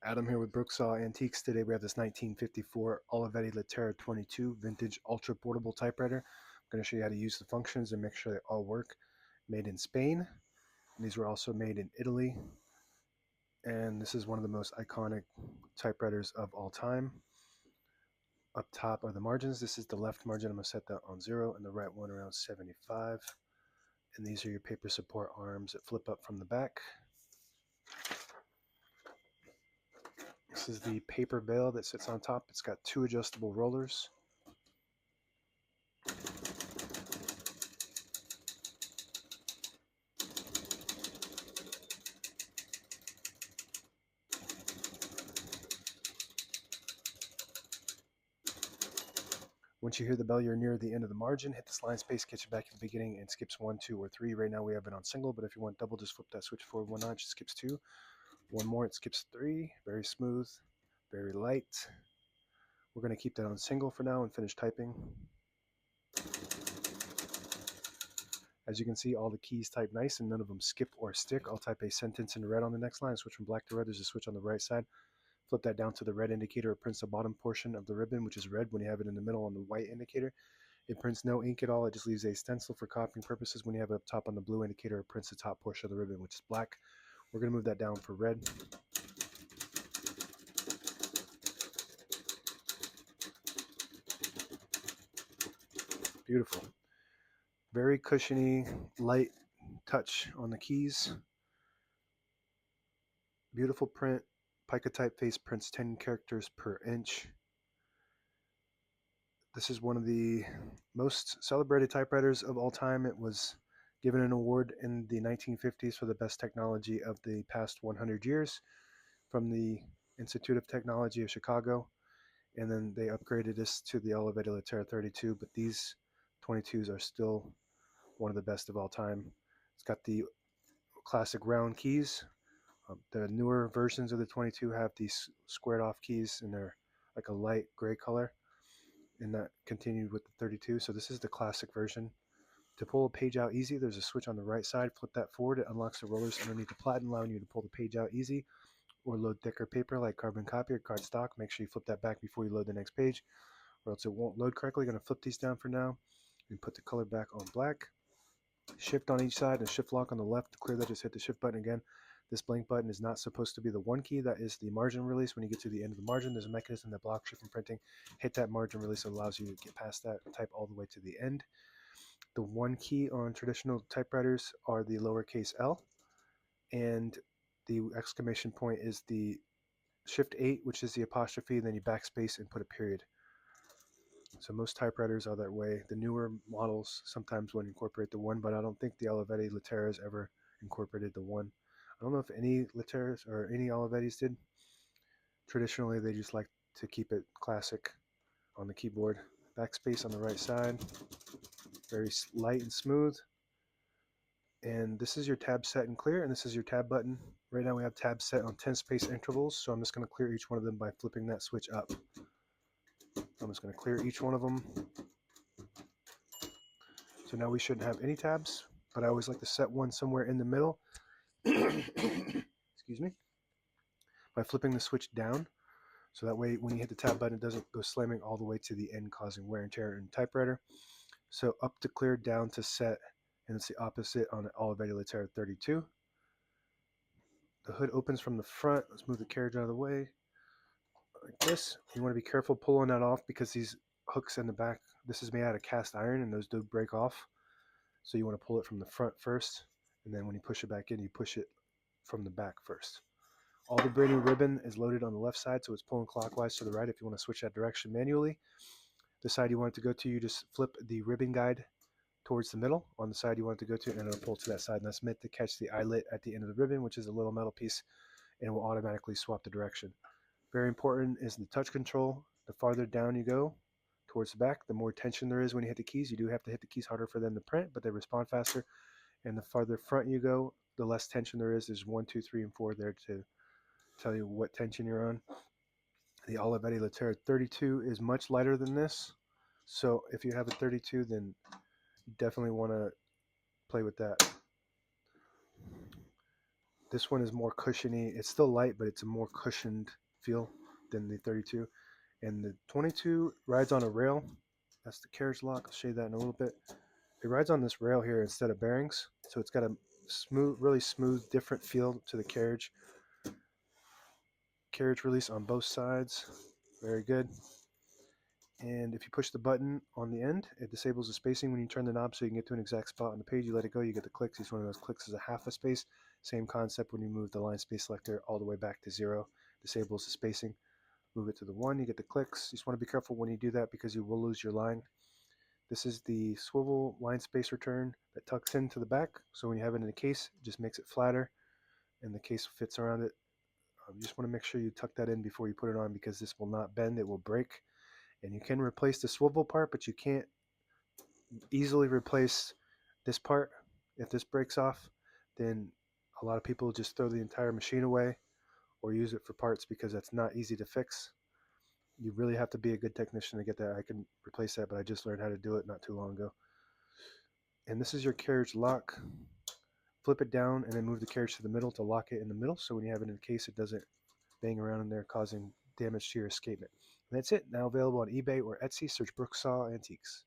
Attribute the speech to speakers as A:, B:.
A: Adam here with Brooksaw Antiques. Today we have this 1954 Olivetti Lettera 22 vintage ultra portable typewriter. I'm going to show you how to use the functions and make sure they all work. Made in Spain. And these were also made in Italy. And this is one of the most iconic typewriters of all time. Up top are the margins. This is the left margin. I'm going to set that on 0 and the right one around 75. And these are your paper support arms that flip up from the back. This is the paper bale that sits on top. It's got 2 adjustable rollers. Once you hear the bell, you're near the end of the margin. Hit this line space, gets you back at the beginning, and skips 1, 2, or 3. Right now we have it on single, but if you want double, just flip that switch forward 1 notch. It skips 2. 1 more, it skips 3. Very smooth, very light. We're going to keep that on single for now and finish typing. As you can see, all the keys type nice and none of them skip or stick. I'll type a sentence in red on the next line, switch from black to red. There's a switch on the right side. Flip that down to the red indicator. It prints the bottom portion of the ribbon, which is red. When you have it in the middle on the white indicator, it prints no ink at all. It just leaves a stencil for copying purposes. When you have it up top on the blue indicator, it prints the top portion of the ribbon, which is black. We're going to move that down for red. Beautiful. Very cushiony, light touch on the keys. Beautiful print. Pica typeface prints 10 characters per inch. This is one of the most celebrated typewriters of all time. It was given an award in the 1950s for the best technology of the past 100 years from the Institute of Technology of Chicago. And then they upgraded this to the Olivetti Lettera 32, but these 22s are still one of the best of all time. It's got the classic round keys. The newer versions of the 22 have these squared off keys and they're like a light gray color, and that continued with the 32. So this is the classic version. To pull a page out easy, there's a switch on the right side. Flip that forward. It unlocks the rollers underneath the platen, allowing you to pull the page out easy or load thicker paper like carbon copy or cardstock. Make sure you flip that back before you load the next page or else it won't load correctly. I'm going to flip these down for now and put the color back on black. Shift on each side and shift lock on the left. To clear that, just hit the shift button again. This blank button is not supposed to be the 1 key. That is the margin release. When you get to the end of the margin, there's a mechanism that blocks you from printing. Hit that margin release. It allows you to get past that and type all the way to the end. The 1 key on traditional typewriters are the lowercase l, and the exclamation point is the shift 8, which is the apostrophe, and then you backspace and put a period. So most typewriters are that way. The newer models sometimes would incorporate the 1, but I don't think the Olivetti Letteras ever incorporated the 1. I don't know if any Letteras or any Olivettis did. Traditionally, they just like to keep it classic on the keyboard. Backspace on the right side. Very light and smooth. And this is your tab set and clear, and this is your tab button. Right now we have tabs set on 10 space intervals, so I'm just going to clear each one of them by flipping that switch up. I'm just going to clear each one of them. So now we shouldn't have any tabs, but I always like to set one somewhere in the middle. Excuse me. By flipping the switch down, so that way when you hit the tab button, it doesn't go slamming all the way to the end, causing wear and tear in the typewriter. So up to clear, down to set, and it's the opposite on an Olivetti Lettera 32. The hood opens from the front. Let's move the carriage out of the way like this. You want to be careful pulling that off because these hooks in the back, this is made out of cast iron and those do break off. So you want to pull it from the front first, and then when you push it back in, you push it from the back first. All the brand new ribbon is loaded on the left side, so it's pulling clockwise to the right if you want to switch that direction manually. The side you want it to go to, you just flip the ribbon guide towards the middle on the side you want it to go to, and it'll pull to that side. And that's meant to catch the eyelet at the end of the ribbon, which is a little metal piece, and it will automatically swap the direction. Very important is the touch control. The farther down you go towards the back, the more tension there is when you hit the keys. You do have to hit the keys harder for them to print, but they respond faster. And the farther front you go, the less tension there is. There's 1, 2, 3, and 4 there to tell you what tension you're on. The Olivetti Lettera 32 is much lighter than this. So if you have a 32, then you definitely want to play with that. This one is more cushiony. It's still light, but it's a more cushioned feel than the 32. And the 22 rides on a rail. That's the carriage lock. I'll show you that in a little bit. It rides on this rail here instead of bearings, so it's got a smooth, really smooth, different feel to the carriage release on both sides. Very good. And if you push the button on the end, it disables the spacing when you turn the knob so you can get to an exact spot on the page. You let it go, you get the clicks. Each one of those clicks is a half a space. Same concept when you move the line space selector all the way back to 0. Disables the spacing. Move it to the 1, you get the clicks. You just want to be careful when you do that because you will lose your line. This is the swivel line space return that tucks into the back. So when you have it in a case, it just makes it flatter and the case fits around it. You just want to make sure you tuck that in before you put it on because this will not bend, it will break. And you can replace the swivel part, but you can't easily replace this part. If this breaks off, then a lot of people just throw the entire machine away or use it for parts because that's not easy to fix. You really have to be a good technician to get that. I can replace that, but I just learned how to do it not too long ago. And this is your carriage lock. Flip it down and then move the carriage to the middle to lock it in the middle. So when you have it in the case, it doesn't bang around in there causing damage to your escapement. And that's it. Now available on eBay or Etsy. Search Brooksaw Antiques.